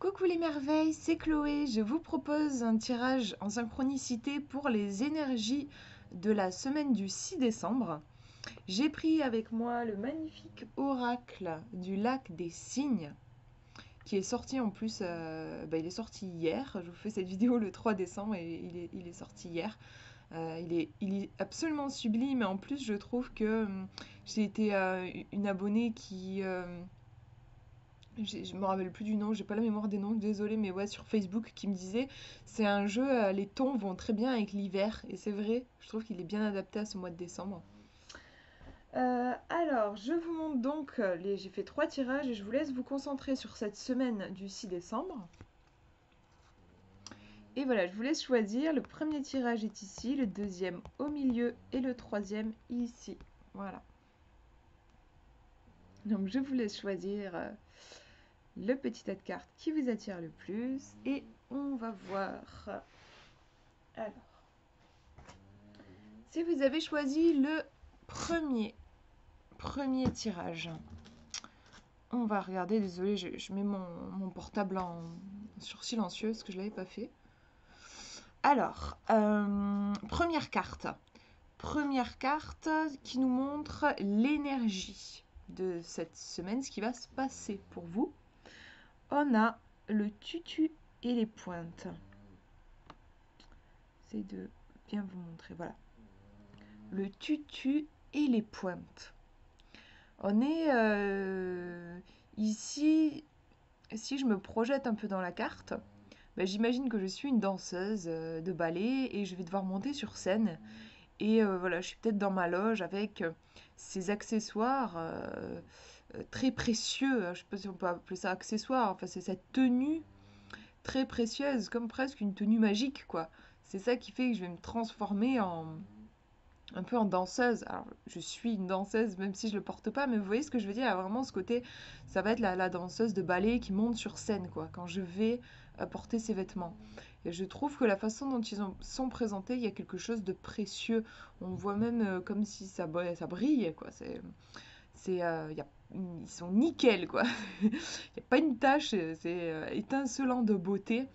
Coucou les merveilles, c'est Chloé. Je vous propose un tirage en synchronicité pour les énergies de la semaine du 6 décembre. J'ai pris avec moi le magnifique oracle du lac des cygnes qui est sorti en plus, il est sorti hier. Je vous fais cette vidéo le 3 décembre et il est sorti hier. Il est absolument sublime et en plus je trouve que j'ai été une abonnée qui... je me rappelle plus du nom, j'ai pas la mémoire des noms, désolée, mais ouais, sur Facebook qui me disait c'est un jeu, les tons vont très bien avec l'hiver, et c'est vrai, je trouve qu'il est bien adapté à ce mois de décembre. Alors, je vous montre donc, j'ai fait 3 tirages et je vous laisse vous concentrer sur cette semaine du 6 décembre. Et voilà, je vous laisse choisir, le premier tirage est ici, le deuxième au milieu et le troisième ici. Voilà. Donc je vous laisse choisir le petit tas de cartes qui vous attire le plus et on va voir. Alors, si vous avez choisi le premier tirage, on va regarder. Désolée, je mets mon portable sur silencieux parce que je ne l'avais pas fait. Alors, première carte. Première carte qui nous montre l'énergie de cette semaine, ce qui va se passer pour vous. On a le tutu et les pointes. J'essaie de bien vous montrer, voilà. Le tutu et les pointes. On est ici, si je me projette un peu dans la carte, j'imagine que je suis une danseuse de ballet et je vais devoir monter sur scène. Et voilà, je suis peut-être dans ma loge avec ces accessoires très précieux. Je ne sais pas si on peut appeler ça accessoire. Enfin, c'est cette tenue très précieuse, comme presque une tenue magique, quoi. C'est ça qui fait que je vais me transformer un peu en danseuse. Alors, je suis une danseuse, même si je le porte pas, mais vous voyez ce que je veux dire? Il y a vraiment ce côté, ça va être la danseuse de ballet qui monte sur scène, quoi, quand je vais porter ces vêtements. Et je trouve que la façon dont sont présentés, il y a quelque chose de précieux. On voit même comme si ça brille, quoi. Ils sont nickel, quoi. Il n'y a pas une tache, c'est étincelant de beauté.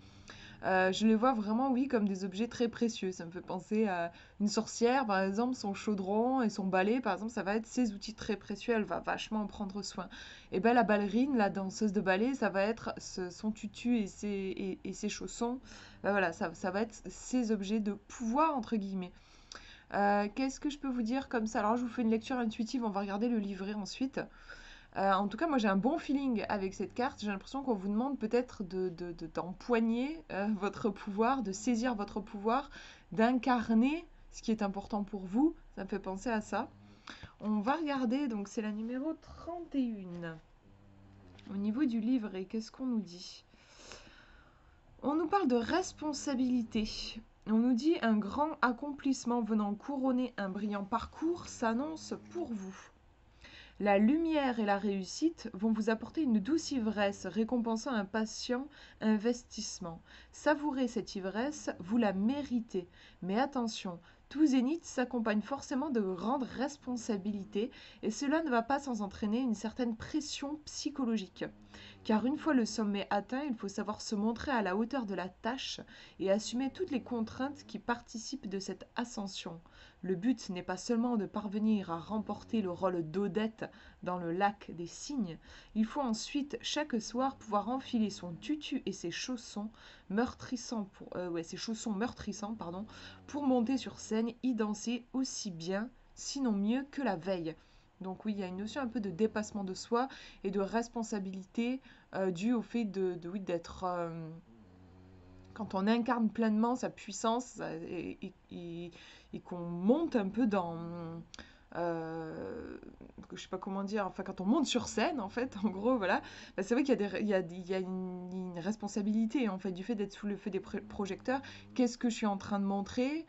Je les vois vraiment, oui, comme des objets très précieux. Ça me fait penser à une sorcière, par exemple, son chaudron et son balai, par exemple, ça va être ses outils très précieux. Elle va vachement en prendre soin. Et ben la ballerine, la danseuse de ballet, ça va être son tutu et ses chaussons. Voilà, ça va être ses objets de pouvoir, entre guillemets. Qu'est-ce que je peux vous dire comme ça? Alors, je vous fais une lecture intuitive, on va regarder le livret ensuite. En tout cas, moi j'ai un bon feeling avec cette carte. J'ai l'impression qu'on vous demande peut-être d'empoigner votre pouvoir, de saisir votre pouvoir, d'incarner ce qui est important pour vous. Ça me fait penser à ça. On va regarder, donc c'est la numéro 31. Au niveau du livret, qu'est-ce qu'on nous dit? On nous parle de responsabilité. On nous dit un grand accomplissement venant couronner un brillant parcours s'annonce pour vous. La lumière et la réussite vont vous apporter une douce ivresse, récompensant un patient investissement. Savourez cette ivresse, vous la méritez. Mais attention, tout zénith s'accompagne forcément de grandes responsabilités et cela ne va pas sans entraîner une certaine pression psychologique. Car une fois le sommet atteint, il faut savoir se montrer à la hauteur de la tâche et assumer toutes les contraintes qui participent de cette ascension. Le but n'est pas seulement de parvenir à remporter le rôle d'Odette dans le lac des cygnes, il faut ensuite chaque soir pouvoir enfiler son tutu et ses chaussons meurtrissants pour monter sur scène y danser aussi bien, sinon mieux que la veille. Donc oui, il y a une notion un peu de dépassement de soi et de responsabilité due au fait oui, d'être... quand on incarne pleinement sa puissance et qu'on monte un peu dans... je sais pas comment dire, enfin quand on monte sur scène en fait, en gros voilà, c'est vrai qu'il y a, il y a une responsabilité en fait du fait d'être sous le feu des projecteurs. Qu'est-ce que je suis en train de montrer?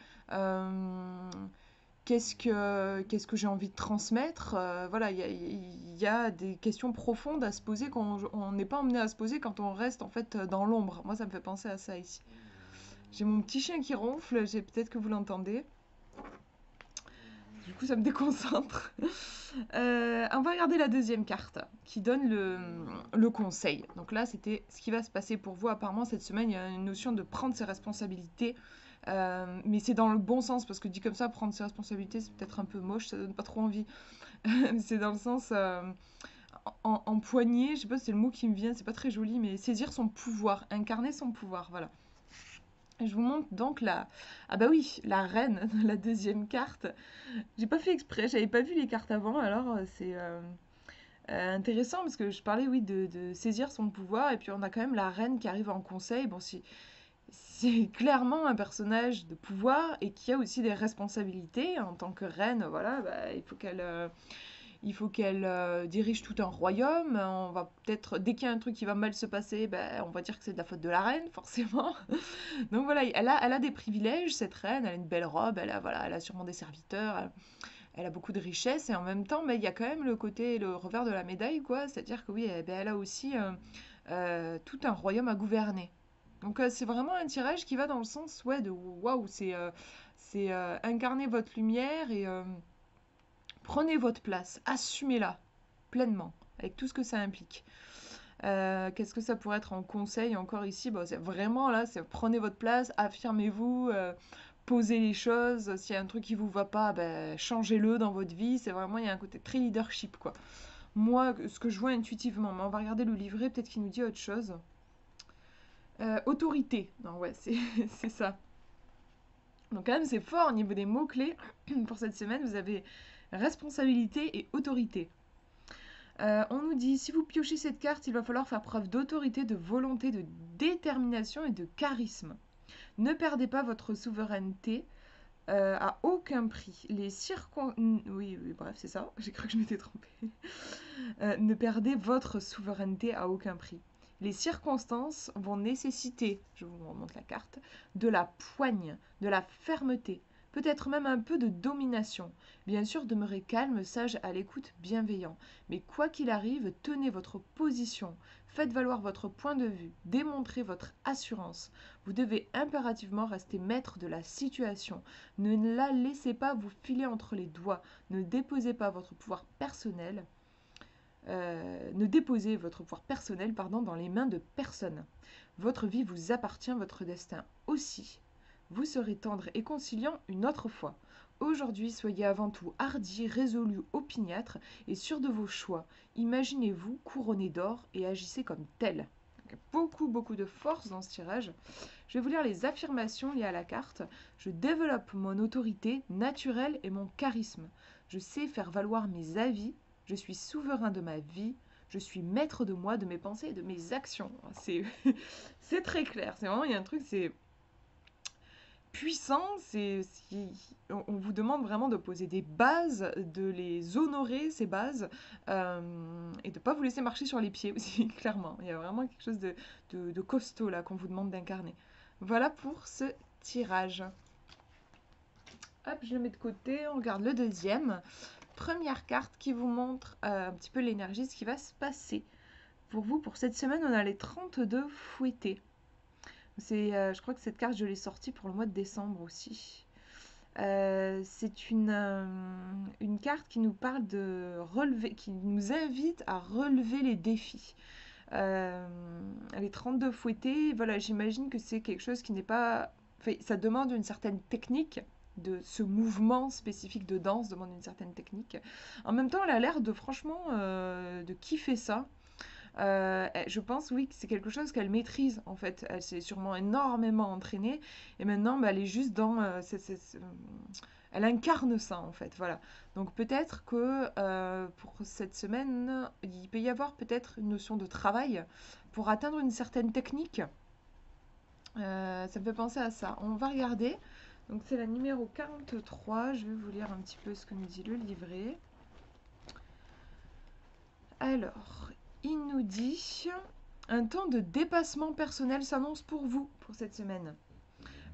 Qu'est-ce que j'ai envie de transmettre? Voilà, il y a des questions profondes à se poser qu'on n'est pas emmené à se poser quand on reste en fait dans l'ombre. Moi, ça me fait penser à ça ici. J'ai mon petit chien qui ronfle, peut-être que vous l'entendez. du coup, ça me déconcentre. On va regarder la deuxième carte qui donne le conseil. Donc là, c'était ce qui va se passer pour vous. Apparemment, cette semaine, il y a une notion de prendre ses responsabilités. Mais c'est dans le bon sens, parce que dit comme ça, prendre ses responsabilités, c'est peut-être un peu moche, ça donne pas trop envie. C'est dans le sens empoigner, je sais pas si c'est le mot qui me vient, c'est pas très joli, mais saisir son pouvoir, incarner son pouvoir, voilà. Je vous montre donc ah bah oui, la reine, la deuxième carte. J'ai pas fait exprès, j'avais pas vu les cartes avant, alors c'est intéressant parce que je parlais, oui, de saisir son pouvoir, et puis on a quand même la reine qui arrive en conseil. Bon, si, c'est clairement un personnage de pouvoir et qui a aussi des responsabilités en tant que reine, voilà, bah, il faut qu'elle dirige tout un royaume. On va peut-être, dès qu'il y a un truc qui va mal se passer, ben, on va dire que c'est de la faute de la reine, forcément. Donc voilà, elle a des privilèges, cette reine. Elle a une belle robe, voilà, elle a sûrement des serviteurs, elle a beaucoup de richesses. Et en même temps, ben, il y a quand même le côté, le revers de la médaille, quoi. C'est-à-dire que oui, ben, elle a aussi tout un royaume à gouverner. Donc c'est vraiment un tirage qui va dans le sens, ouais, de waouh, c'est incarner votre lumière et prenez votre place, assumez-la pleinement, avec tout ce que ça implique. Qu'est-ce que ça pourrait être en conseil encore ici? Bon, c'est vraiment là, c'est prenez votre place, affirmez-vous, posez les choses. S'il y a un truc qui vous va pas, ben, changez-le dans votre vie. C'est vraiment, il y a un côté très leadership, quoi. Moi, ce que je vois intuitivement, mais on va regarder le livret, peut-être qu'il nous dit autre chose. Autorité, non, ouais, c'est ça. Donc quand même, c'est fort au niveau des mots-clés. Pour cette semaine, vous avez responsabilité et autorité. On nous dit, si vous piochez cette carte, il va falloir faire preuve d'autorité, de volonté, de détermination et de charisme. Ne perdez pas votre souveraineté à aucun prix. Oui, oui, bref, c'est ça. J'ai cru que je m'étais trompée. Ne perdez votre souveraineté à aucun prix. Les circonstances vont nécessiter, je vous remonte la carte, de la poigne, de la fermeté, peut-être même un peu de domination. Bien sûr, demeurez calme, sage, à l'écoute, bienveillant. Mais quoi qu'il arrive, tenez votre position. Faites valoir votre point de vue. Démontrez votre assurance. Vous devez impérativement rester maître de la situation. Ne la laissez pas vous filer entre les doigts. Ne déposez pas votre pouvoir personnel. Ne déposez votre pouvoir personnel, dans les mains de personne. Votre vie vous appartient, votre destin aussi. Vous serez tendre et conciliant une autre fois. Aujourd'hui, soyez avant tout hardi, résolu, opiniâtre et sûr de vos choix. Imaginez-vous couronné d'or et agissez comme tel. Donc, beaucoup, beaucoup de force dans ce tirage. Je vais vous lire les affirmations liées à la carte. Je développe mon autorité naturelle et mon charisme. Je sais faire valoir mes avis. Je suis souverain de ma vie. Je suis maître de moi, de mes pensées et de mes actions. C'est c'est très clair. C'est vraiment, il y a un truc, c'est puissant. On vous demande vraiment de poser des bases, de les honorer, ces bases, et de ne pas vous laisser marcher sur les pieds aussi, clairement. Il y a vraiment quelque chose de costaud là qu'on vous demande d'incarner. Voilà pour ce tirage. Hop, je le mets de côté, on regarde le deuxième. Première carte qui vous montre un petit peu l'énergie, ce qui va se passer. Pour vous, pour cette semaine, on a les 32 fouettés. Je crois que cette carte, je l'ai sortie pour le mois de décembre aussi. C'est une carte qui nous parle de relever, qui nous invite à relever les défis. Les 32 fouettés, voilà, j'imagine que c'est quelque chose qui n'est pas... Enfin, ça demande une certaine technique. De ce mouvement spécifique de danse demande une certaine technique. En même temps, elle a l'air de franchement de kiffer ça. Je pense, oui, que c'est quelque chose qu'elle maîtrise, en fait. Elle s'est sûrement énormément entraînée. Et maintenant, bah, elle est juste dans... elle incarne ça, en fait. Voilà. Donc peut-être que pour cette semaine, il peut y avoir peut-être une notion de travail pour atteindre une certaine technique. Ça me fait penser à ça. On va regarder. Donc c'est la numéro 43. Je vais vous lire un petit peu ce que nous dit le livret. Alors, il nous dit, un temps de dépassement personnel s'annonce pour vous pour cette semaine.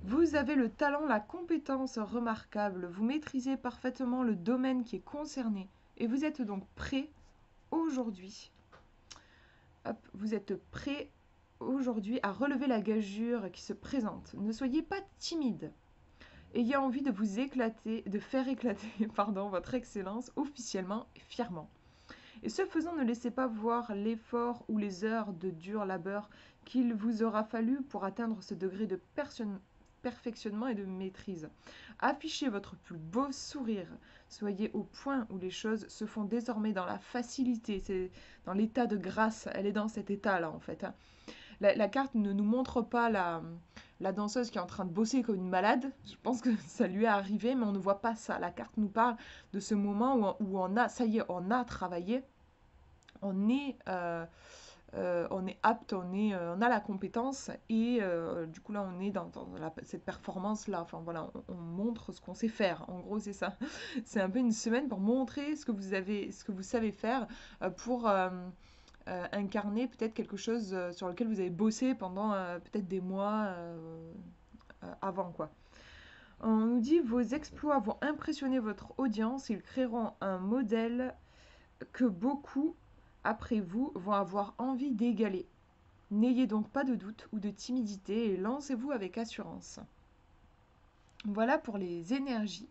Vous avez le talent, la compétence remarquable, vous maîtrisez parfaitement le domaine qui est concerné et vous êtes donc prêt aujourd'hui. Vous êtes prêt aujourd'hui à relever la gageure qui se présente. Ne soyez pas timide. ayez envie de vous éclater, de faire éclater pardon, votre excellence officiellement et fièrement. Et ce faisant, ne laissez pas voir l'effort ou les heures de dur labeur qu'il vous aura fallu pour atteindre ce degré de perfectionnement et de maîtrise. Affichez votre plus beau sourire. Soyez au point où les choses se font désormais dans la facilité, c'est dans l'état de grâce. Elle est dans cet état-là, en fait. La carte ne nous montre pas la danseuse qui est en train de bosser comme une malade. Je pense que ça lui est arrivé, mais on ne voit pas ça. La carte nous parle de ce moment où on a, ça y est, on a travaillé, on est apte, on a la compétence et du coup là on est dans cette performance là. Enfin voilà, on montre ce qu'on sait faire. En gros c'est ça. C'est un peu une semaine pour montrer ce que vous avez, ce que vous savez faire pour incarner peut-être quelque chose sur lequel vous avez bossé pendant peut-être des mois avant quoi. On nous dit vos exploits vont impressionner votre audience, ils créeront un modèle que beaucoup, après vous, vont avoir envie d'égaler. N'ayez donc pas de doute ou de timidité et lancez-vous avec assurance. Voilà pour les énergies.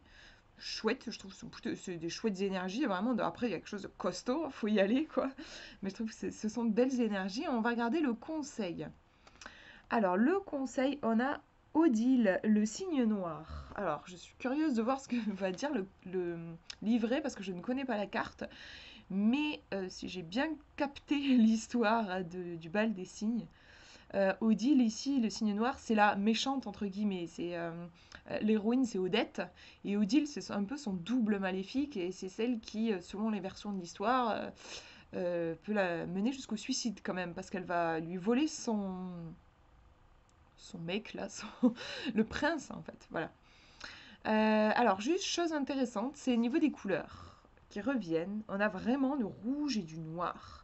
Chouette, je trouve que c'est des chouettes énergies, vraiment. Après, il y a quelque chose de costaud, il faut y aller, quoi. Mais je trouve que ce sont de belles énergies. On va regarder le conseil. Alors, le conseil, on a Odile, le signe noir. Alors, je suis curieuse de voir ce que va dire le livret parce que je ne connais pas la carte. Mais si j'ai bien capté l'histoire du bal des signes, Odile ici, le signe noir, c'est la méchante entre guillemets. C'est l'héroïne, c'est Odette, et Odile, c'est un peu son double maléfique, et c'est celle qui, selon les versions de l'histoire, peut la mener jusqu'au suicide quand même, parce qu'elle va lui voler son mec là, le prince en fait. Voilà. Alors juste chose intéressante, c'est au niveau des couleurs qui reviennent. On a vraiment du rouge et du noir.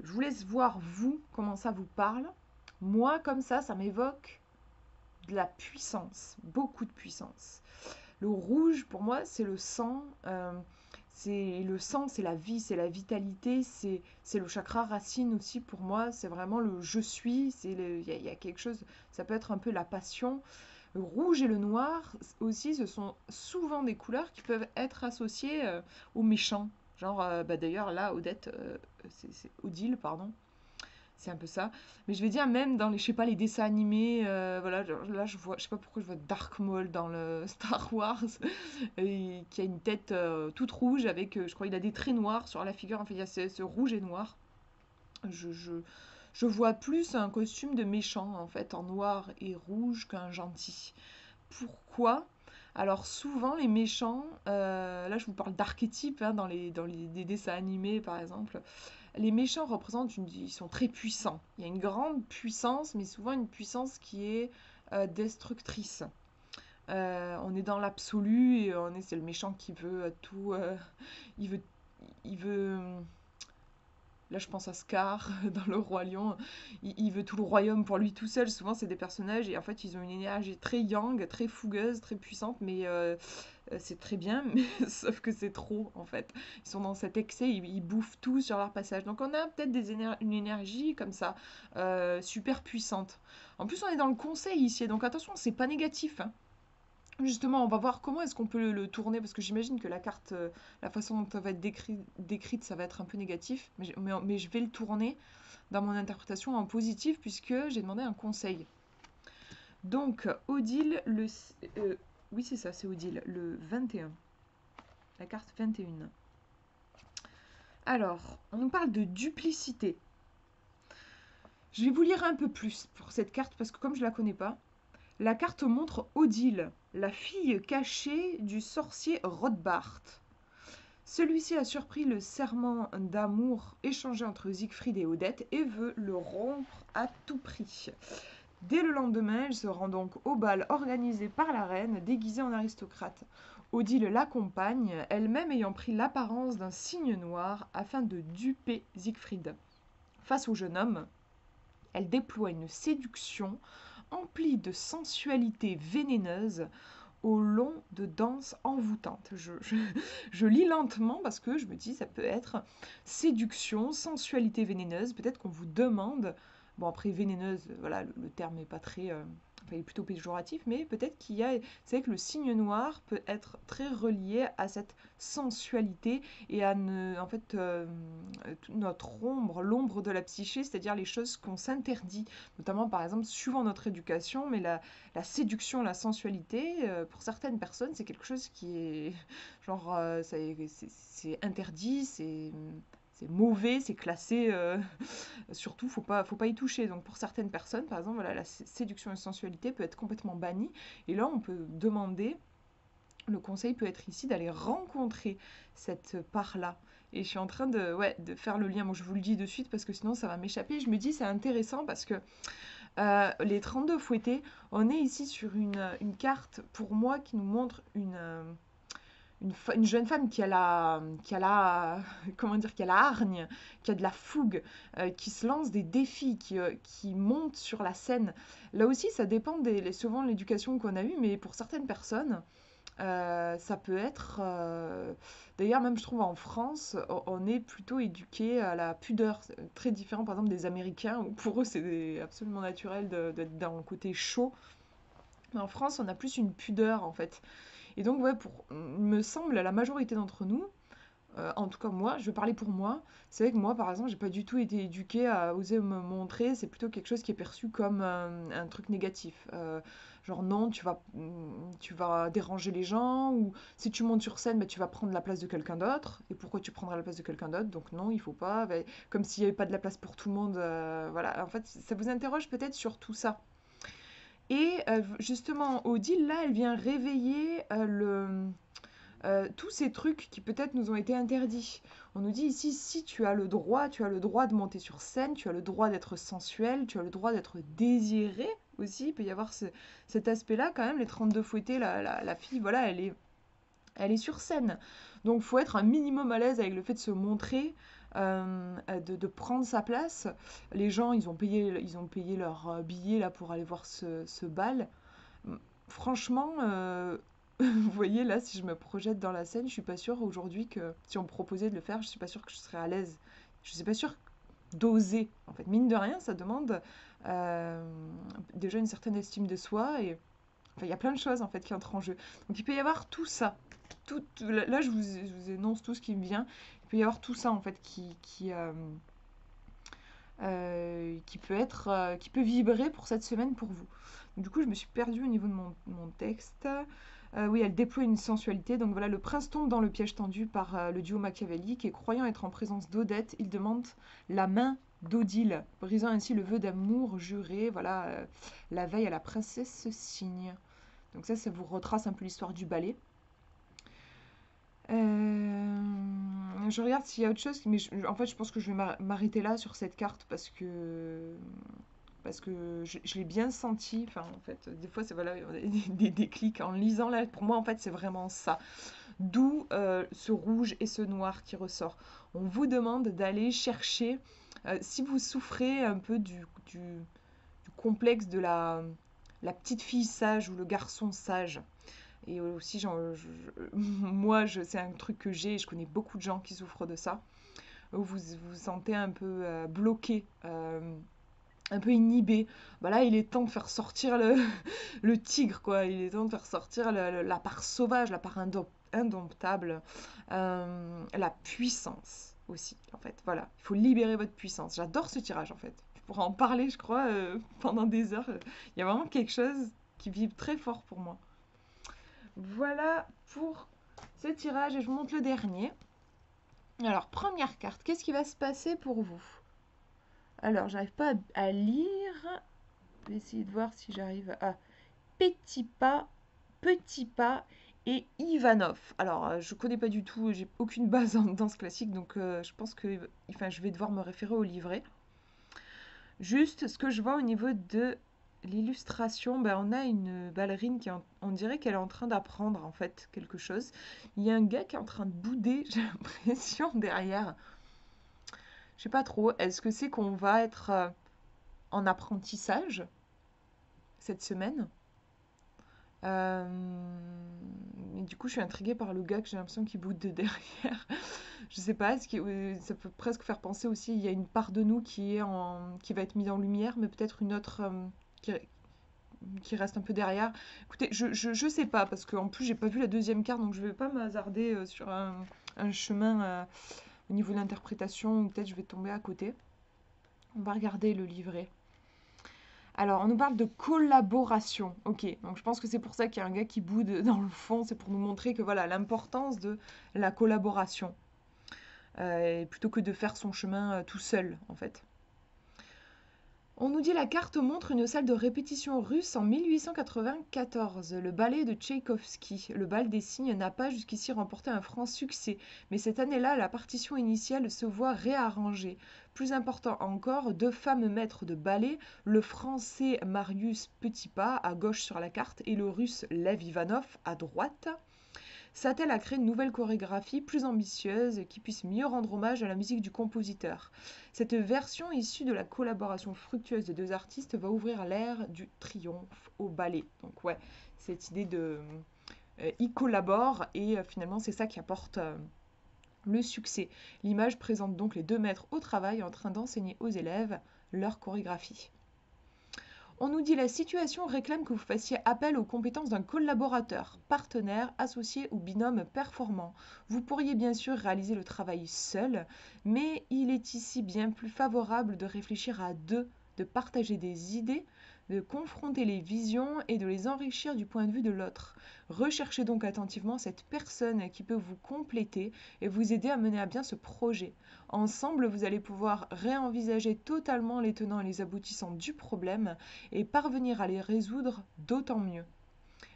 Je vous laisse voir vous comment ça vous parle. Moi comme ça m'évoque de la puissance, beaucoup de puissance. Le rouge pour moi c'est le sang. C'est le sang, c'est la vie, c'est la vitalité, c'est le chakra racine aussi pour moi. C'est vraiment le je suis. Il y a quelque chose. Ça peut être un peu la passion. Le rouge et le noir aussi, ce sont souvent des couleurs qui peuvent être associées aux méchants. Genre, d'ailleurs, là, Odette, c'est Odile, pardon. C'est un peu ça. Mais je vais dire, même dans les, je sais pas, les dessins animés, voilà, genre, là, je sais pas pourquoi je vois Dark Maul dans le Star Wars, et qui a une tête toute rouge avec, je crois, il a des traits noirs sur la figure. Enfin, il y a ce rouge et noir. Je, je, je vois plus un costume de méchant, en fait, en noir et rouge qu'un gentil. Pourquoi? Alors souvent les méchants, là je vous parle d'archétypes hein, des dessins animés par exemple, les méchants représentent ils sont très puissants. Il y a une grande puissance, mais souvent une puissance qui est destructrice. On est dans l'absolu et c'est le méchant qui veut tout, il veut, il veut là, je pense à Scar dans Le Roi Lion. Il veut tout le royaume pour lui tout seul. Souvent, c'est des personnages et en fait, ils ont une énergie très yang, très fougueuse, très puissante, mais c'est très bien, mais sauf que c'est trop en fait. Ils sont dans cet excès, ils bouffent tout sur leur passage. Donc, on a peut-être une énergie comme ça, super puissante. En plus, on est dans le conseil ici, donc attention, c'est pas négatif, hein. Justement, on va voir comment est-ce qu'on peut le tourner, parce que j'imagine que la carte, la façon dont elle va être décrite, ça va être un peu négatif, mais je vais le tourner dans mon interprétation en positif, puisque j'ai demandé un conseil. Donc, Odile, oui c'est ça, c'est Odile, le 21, la carte 21. Alors, on nous parle de duplicité. Je vais vous lire un peu plus pour cette carte, parce que comme je ne la connais pas, la carte montre Odile, la fille cachée du sorcier Rothbart. Celui-ci a surpris le serment d'amour échangé entre Siegfried et Odette et veut le rompre à tout prix. Dès le lendemain, elle se rend donc au bal organisé par la reine, déguisée en aristocrate. Odile l'accompagne, elle-même ayant pris l'apparence d'un cygne noir afin de duper Siegfried. Face au jeune homme, elle déploie une séduction emplie de sensualité vénéneuse au long de danses envoûtantes. Je lis lentement parce que je me dis ça peut être séduction, sensualité vénéneuse. Peut-être qu'on vous demande, bon après vénéneuse, voilà, le terme n'est pas très, enfin, il est plutôt péjoratif, mais peut-être qu'il y a, c'est vrai que le signe noir peut être très relié à cette sensualité et à en fait, notre ombre, l'ombre de la psyché, c'est-à-dire les choses qu'on s'interdit, notamment par exemple suivant notre éducation, mais la séduction, la sensualité, pour certaines personnes, c'est quelque chose qui est genre, c'est interdit, c'est mauvais, c'est classé. Surtout, faut pas y toucher. Donc pour certaines personnes, par exemple, voilà, la séduction et la sensualité peut être complètement bannie. Et là, on peut demander, le conseil peut être ici d'aller rencontrer cette part-là. Et je suis en train de, ouais, de faire le lien. Bon, je vous le dis de suite parce que sinon ça va m'échapper. Je me dis c'est intéressant parce que les 32 fouettés, on est ici sur une carte pour moi qui nous montre une jeune femme comment dire, qui a la hargne, qui a de la fougue, qui se lance des défis, qui monte sur la scène. Là aussi, ça dépend souvent de l'éducation qu'on a eue, mais pour certaines personnes, ça peut être... D'ailleurs, même je trouve en France, on est plutôt éduqué à la pudeur. C'est très différent, par exemple, des Américains, où pour eux, c'est absolument naturel d'être dans le côté chaud. Mais en France, on a plus une pudeur, en fait. Et donc, ouais, il me semble, la majorité d'entre nous, en tout cas moi, je vais parler pour moi, c'est vrai que moi, par exemple, j'ai pas du tout été éduquée à oser me montrer, c'est plutôt quelque chose qui est perçu comme un truc négatif. Genre non, tu vas déranger les gens, ou si tu montes sur scène, bah, tu vas prendre la place de quelqu'un d'autre, et pourquoi tu prendrais la place de quelqu'un d'autre? Donc non, il faut pas, bah, comme s'il n'y avait pas de la place pour tout le monde, voilà. En fait, ça vous interroge peut-être sur tout ça. Et justement, Odile, là, elle vient réveiller tous ces trucs qui peut-être nous ont été interdits. On nous dit ici, si tu as le droit de monter sur scène, tu as le droit d'être sensuel, tu as le droit d'être désiré aussi. Il peut y avoir cet aspect-là quand même. Les 32 fouettés, la fille, voilà, elle est sur scène. Donc il faut être un minimum à l'aise avec le fait de se montrer, de prendre sa place. Les gens, ils ont payé leur billet là, pour aller voir ce bal. Franchement, vous voyez là, si je me projette dans la scène, je suis pas sûre aujourd'hui que si on me proposait de le faire, je suis pas sûre que je serais à l'aise. Je suis pas sûre d'oser. En fait, mine de rien, ça demande déjà une certaine estime de soi et enfin, il y a plein de choses en fait qui entrent en jeu. Donc il peut y avoir tout ça. Là, je vous énonce tout ce qui me vient. Il peut y avoir tout ça en fait qui peut vibrer pour cette semaine pour vous. Donc, du coup, je me suis perdue au niveau de mon texte. Oui, elle déploie une sensualité. Donc voilà, le prince tombe dans le piège tendu par le duo machiavélique et croyant être en présence d'Odette, il demande la main d'Odile, brisant ainsi le vœu d'amour juré. Voilà, la veille à la princesse se signe. Donc ça vous retrace un peu l'histoire du ballet. Je regarde s'il y a autre chose, mais en fait, je pense que je vais m'arrêter là sur cette carte parce que je l'ai bien senti. Enfin, en fait, des fois, c'est voilà, des déclics en lisant là. Pour moi, en fait, c'est vraiment ça. D'où ce rouge et ce noir qui ressort. On vous demande d'aller chercher, si vous souffrez un peu du complexe de la petite fille sage ou le garçon sage. Et aussi, moi, c'est un truc que j'ai, et je connais beaucoup de gens qui souffrent de ça. Où vous vous sentez un peu bloqué, un peu inhibé. Bah là, il est temps de faire sortir le tigre, quoi. Il est temps de faire sortir la part sauvage, la part indomptable, la puissance aussi, en fait. Voilà, il faut libérer votre puissance. J'adore ce tirage, en fait. Je pourrais en parler, je crois, pendant des heures. Il y a vraiment quelque chose qui vibre très fort pour moi. Voilà pour ce tirage et je vous montre le dernier. Alors, première carte, qu'est-ce qui va se passer pour vous? Alors, j'arrive pas à lire. Je vais essayer de voir si j'arrive à... Petit pas et Ivanov. Alors, je connais pas du tout, j'ai aucune base en danse classique, donc je pense que enfin, je vais devoir me référer au livret. Juste, ce que je vois au niveau de l'illustration, ben, on a une ballerine on dirait qu'elle est en train d'apprendre en fait quelque chose. Il y a un gars qui est en train de bouder, j'ai l'impression, derrière. Je sais pas trop, est-ce que c'est qu'on va être en apprentissage cette semaine? Et du coup, je suis intriguée par le gars que j'ai l'impression qu'il boude de derrière. Je sais pas, ça peut presque faire penser aussi, il y a une part de nous qui va être mise en lumière, mais peut-être une autre, qui, qui reste un peu derrière. Écoutez, je sais pas, parce qu'en plus, j'ai pas vu la deuxième carte, donc je vais pas m'hasarder sur un chemin au niveau de l'interprétation, ou peut-être je vais tomber à côté. On va regarder le livret. Alors, on nous parle de collaboration. Ok, donc je pense que c'est pour ça qu'il y a un gars qui boude dans le fond, c'est pour nous montrer que voilà, l'importance de la collaboration, plutôt que de faire son chemin tout seul, en fait. On nous dit la carte montre une salle de répétition russe en 1894, le ballet de Tchaïkovski. Le bal des cygnes n'a pas jusqu'ici remporté un franc succès, mais cette année-là, la partition initiale se voit réarrangée. Plus important encore, deux femmes maîtres de ballet, le français Marius Petipa à gauche sur la carte et le russe Lev Ivanov à droite, s'attelle à créer une nouvelle chorégraphie plus ambitieuse qui puisse mieux rendre hommage à la musique du compositeur. Cette version issue de la collaboration fructueuse des deux artistes va ouvrir l'ère du triomphe au ballet. Donc ouais, cette idée de... ils collaborent et finalement c'est ça qui apporte le succès. L'image présente donc les deux maîtres au travail en train d'enseigner aux élèves leur chorégraphie. On nous dit la situation réclame que vous fassiez appel aux compétences d'un collaborateur, partenaire, associé ou binôme performant. Vous pourriez bien sûr réaliser le travail seul, mais il est ici bien plus favorable de réfléchir à deux, de partager des idées, de confronter les visions et de les enrichir du point de vue de l'autre. Recherchez donc attentivement cette personne qui peut vous compléter et vous aider à mener à bien ce projet. Ensemble, vous allez pouvoir réenvisager totalement les tenants et les aboutissants du problème et parvenir à les résoudre d'autant mieux.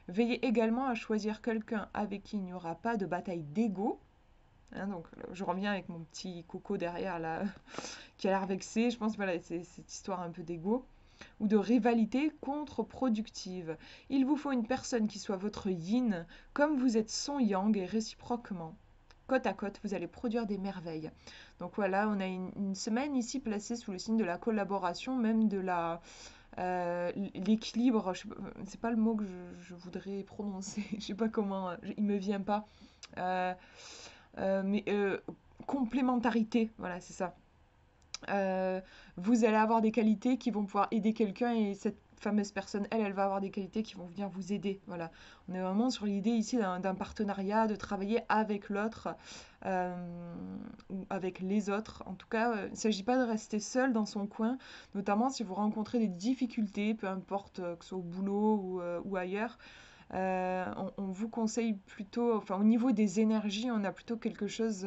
Veillez également à choisir quelqu'un avec qui il n'y aura pas de bataille d'ego. Hein, donc je reviens avec mon petit coco derrière là, qui a l'air vexé. Je pense que voilà, c'est cette histoire un peu d'ego ou de rivalité contre-productive. Il vous faut une personne qui soit votre yin, comme vous êtes son yang et réciproquement. Côte à côte, vous allez produire des merveilles. Donc voilà, on a une semaine ici placée sous le signe de la collaboration, même de la l'équilibre. C'est pas le mot que je voudrais prononcer. Je sais pas comment, il me vient pas. Euh, mais complémentarité, voilà, c'est ça. Vous allez avoir des qualités qui vont pouvoir aider quelqu'un et cette fameuse personne, elle va avoir des qualités qui vont venir vous aider. Voilà. On est vraiment sur l'idée ici d'un partenariat, de travailler avec l'autre ou avec les autres. En tout cas, il ne s'agit pas de rester seul dans son coin, notamment si vous rencontrez des difficultés, peu importe que ce soit au boulot ou ailleurs. On vous conseille plutôt, enfin au niveau des énergies, on a plutôt quelque chose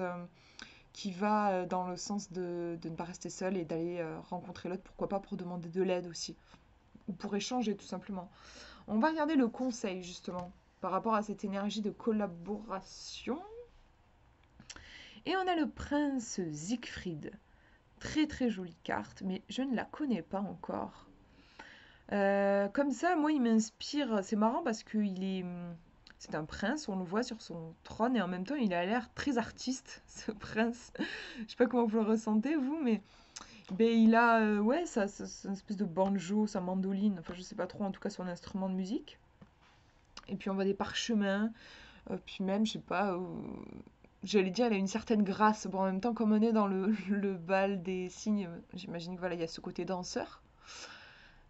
qui va dans le sens de ne pas rester seul et d'aller rencontrer l'autre, pourquoi pas pour demander de l'aide aussi, ou pour échanger tout simplement. On va regarder le conseil justement par rapport à cette énergie de collaboration. Et on a le prince Siegfried. Très très jolie carte, mais je ne la connais pas encore. Comme ça, moi, il m'inspire. C'est marrant parce qu'il est. C'est un prince, on le voit sur son trône et en même temps, il a l'air très artiste, ce prince. Je sais pas comment vous le ressentez, vous, mais ben, il a ouais, une espèce de banjo, sa mandoline, enfin, je sais pas trop, en tout cas, son instrument de musique. Et puis, on voit des parchemins, puis même, je sais pas, j'allais dire, il a une certaine grâce. Bon, en même temps, comme on est dans le bal des cygnes, j'imagine que voilà, il y a ce côté danseur.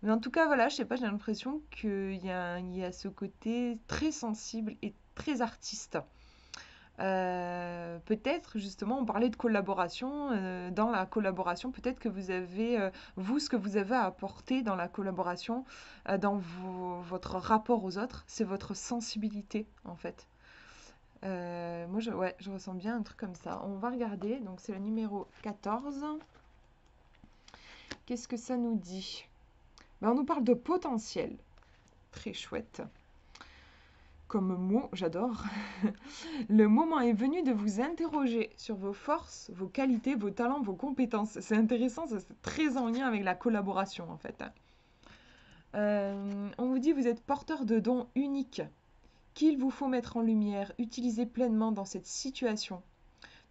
Mais en tout cas, voilà, je sais pas, j'ai l'impression qu'il y a ce côté très sensible et très artiste. Peut-être, justement, on parlait de collaboration. Dans la collaboration, peut-être que vous avez, vous, ce que vous avez à apporter dans la collaboration, dans votre rapport aux autres, c'est votre sensibilité, en fait. Moi, ouais, je ressens bien un truc comme ça. On va regarder, donc c'est le numéro 14. Qu'est-ce que ça nous dit? Ben, on nous parle de potentiel. Très chouette. Comme mot, j'adore. Le moment est venu de vous interroger sur vos forces, vos qualités, vos talents, vos compétences. C'est intéressant, ça, c'est très en lien avec la collaboration en fait. On vous dit vous êtes porteur de dons uniques qu'il vous faut mettre en lumière, utiliser pleinement dans cette situation.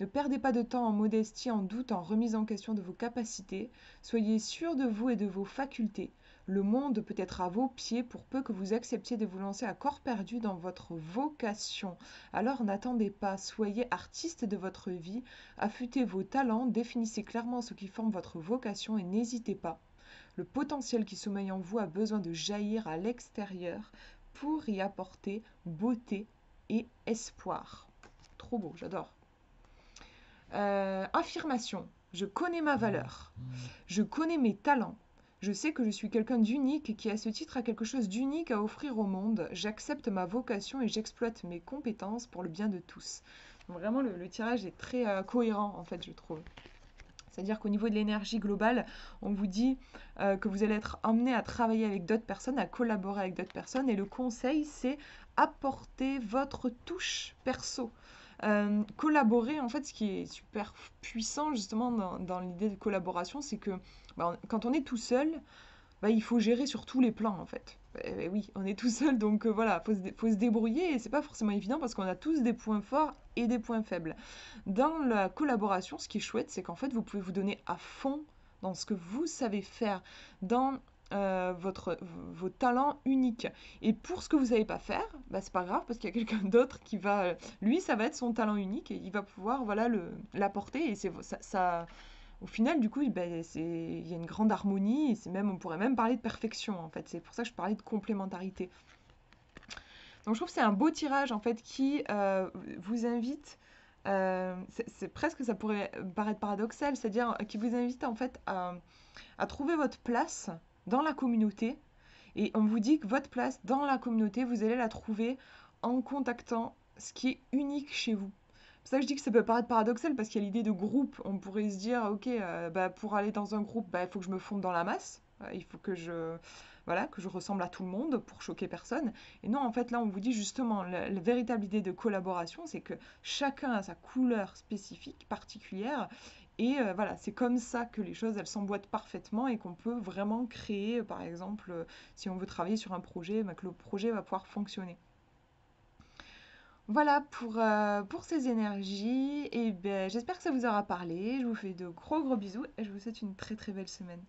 Ne perdez pas de temps en modestie, en doute, en remise en question de vos capacités. Soyez sûr de vous et de vos facultés. Le monde peut être à vos pieds pour peu que vous acceptiez de vous lancer à corps perdu dans votre vocation. Alors n'attendez pas, soyez artiste de votre vie, affûtez vos talents, définissez clairement ce qui forme votre vocation et n'hésitez pas. Le potentiel qui sommeille en vous a besoin de jaillir à l'extérieur pour y apporter beauté et espoir. Trop beau, j'adore. Affirmation. Je connais ma valeur. Je connais mes talents. Je sais que je suis quelqu'un d'unique et qui, à ce titre, a quelque chose d'unique à offrir au monde. J'accepte ma vocation et j'exploite mes compétences pour le bien de tous. Donc vraiment, le tirage est très cohérent, en fait, je trouve. C'est-à-dire qu'au niveau de l'énergie globale, on vous dit que vous allez être amené à travailler avec d'autres personnes, à collaborer avec d'autres personnes. Et le conseil, c'est apporter votre touche perso. Collaborer, en fait, ce qui est super puissant justement dans l'idée de collaboration, c'est que quand on est tout seul, il faut gérer sur tous les plans en fait. Oui, on est tout seul, donc voilà, faut se débrouiller et c'est pas forcément évident parce qu'on a tous des points forts et des points faibles. Dans la collaboration, ce qui est chouette, c'est qu'en fait, vous pouvez vous donner à fond dans ce que vous savez faire, dans vos talents uniques. Et pour ce que vous savez pas faire, c'est pas grave parce qu'il y a quelqu'un d'autre qui va, lui, ça va être son talent unique et il va pouvoir voilà l'apporter et ça au final, du coup, il y a une grande harmonie, et on pourrait même parler de perfection, en fait. C'est pour ça que je parlais de complémentarité. Donc, je trouve que c'est un beau tirage, en fait, qui vous invite, c'est presque, ça pourrait paraître paradoxal, c'est-à-dire qui vous invite, en fait, à trouver votre place dans la communauté. Et on vous dit que votre place dans la communauté, vous allez la trouver en contactant ce qui est unique chez vous. C'est pour ça que je dis que ça peut paraître paradoxal parce qu'il y a l'idée de groupe. On pourrait se dire, ok, pour aller dans un groupe, il faut que je me fonde dans la masse. Il faut voilà, que je ressemble à tout le monde pour choquer personne. Et non, en fait, là, on vous dit justement, la véritable idée de collaboration, c'est que chacun a sa couleur spécifique, particulière. Et voilà, c'est comme ça que les choses, elles s'emboîtent parfaitement et qu'on peut vraiment créer, par exemple, si on veut travailler sur un projet, que le projet va pouvoir fonctionner. Voilà pour ces énergies. Et ben, j'espère que ça vous aura parlé. Je vous fais de gros bisous et je vous souhaite une très très belle semaine.